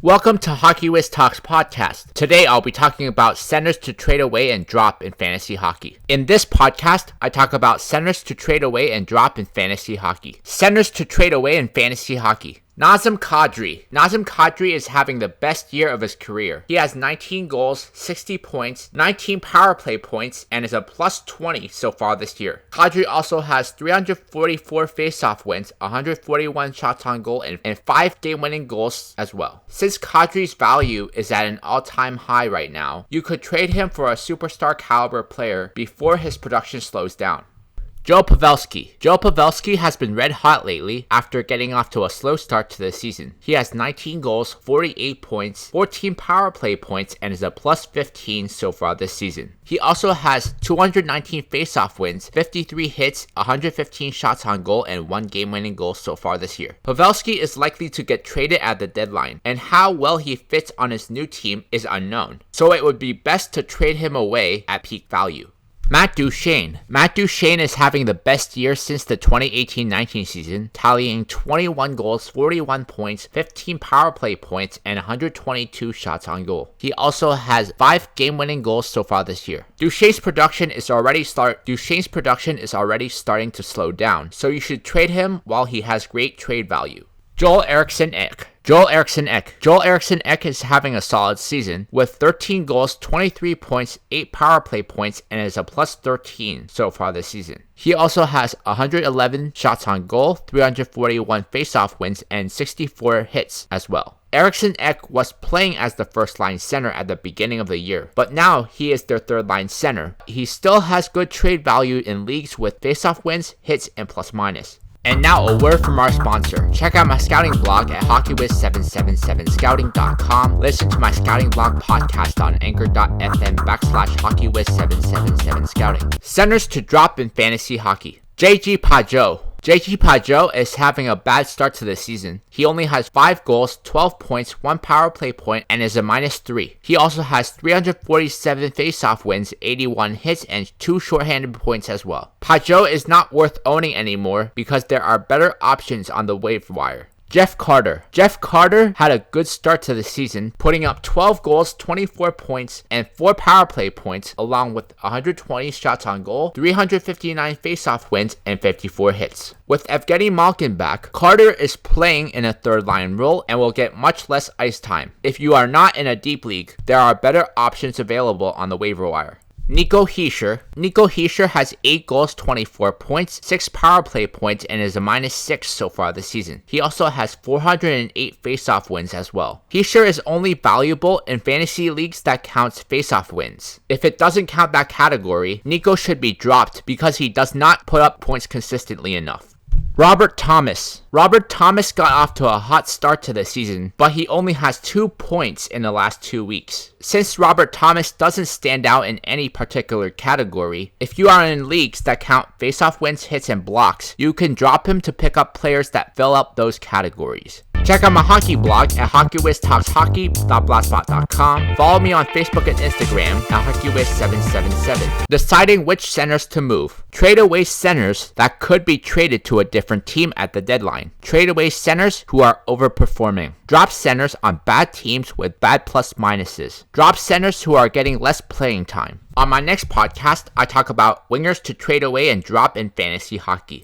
Welcome to Hockey Whiz Talks podcast. Today I'll be talking about centers to trade away and drop in fantasy hockey. In this podcast, I talk about centers to trade away and drop in fantasy hockey. Centers to trade away in fantasy hockey. Nazem Kadri. Nazem Kadri is having the best year of his career. He has 19 goals, 60 points, 19 power play points, and is a plus 20 so far this year. Kadri also has 344 faceoff wins, 141 shots on goal, and 5 game-winning goals as well. Since Kadri's value is at an all-time high right now, you could trade him for a superstar caliber player before his production slows down. Joe Pavelski. Joe Pavelski has been red hot lately after getting off to a slow start to the season. He has 19 goals, 48 points, 14 power play points, and is a plus 15 so far this season. He also has 219 faceoff wins, 53 hits, 115 shots on goal, and 1 game-winning goal so far this year. Pavelski is likely to get traded at the deadline, and how well he fits on his new team is unknown, so it would be best to trade him away at peak value. Matt Duchen. Matt Duchen is having the best year since the 2018-19 season, tallying 21 goals, 41 points, 15 power play points, and 122 shots on goal. He also has 5 game-winning goals so far this year. Duchen's production is already starting to slow down, so you should trade him while he has great trade value. Joel Eriksson Ek. Joel Eriksson Ek is having a solid season with 13 goals, 23 points, 8 power play points, and is a plus 13 so far this season. He also has 111 shots on goal, 341 faceoff wins, and 64 hits as well. Eriksson Ek was playing as the first-line center at the beginning of the year, but now he is their third-line center. He still has good trade value in leagues with faceoff wins, hits, and plus-minus. And now a word from our sponsor. Check out my scouting blog at hockeywiz777scouting.com. Listen to my scouting blog podcast on anchor.fm/hockeywiz777scouting. Centers to drop in fantasy hockey. JG Pageau. JG Pageau is having a bad start to the season. He only has 5 goals, 12 points, 1 power play point, and is a minus 3. He also has 347 faceoff wins, 81 hits, and 2 shorthanded points as well. Pageau is not worth owning anymore because there are better options on the waiver wire. Jeff Carter had a good start to the season, putting up 12 goals, 24 points, and 4 power play points, along with 120 shots on goal, 359 faceoff wins, and 54 hits. With Evgeny Malkin back, Carter is playing in a third-line role and will get much less ice time. If you are not in a deep league, there are better options available on the waiver wire. Nico Hischier has 8 goals, 24 points, 6 power play points, and is a minus 6 so far this season. He also has 408 faceoff wins as well. Hischier is only valuable in fantasy leagues that counts faceoff wins. If it doesn't count that category, Nico should be dropped because he does not put up points consistently enough. Robert Thomas got off to a hot start to the season, but he only has 2 points in the last 2 weeks. Since Robert Thomas doesn't stand out in any particular category, if you are in leagues that count faceoff wins, hits, and blocks, you can drop him to pick up players that fill up those categories. Check out my hockey blog at hockeywiztalkshockey.blogspot.com. Follow me on Facebook and Instagram at hockeywiz777. Deciding which centers to move. Trade away centers that could be traded to a different team at the deadline. Trade away centers who are overperforming. Drop centers on bad teams with bad plus minuses. Drop centers who are getting less playing time. On my next podcast, I talk about wingers to trade away and drop in fantasy hockey.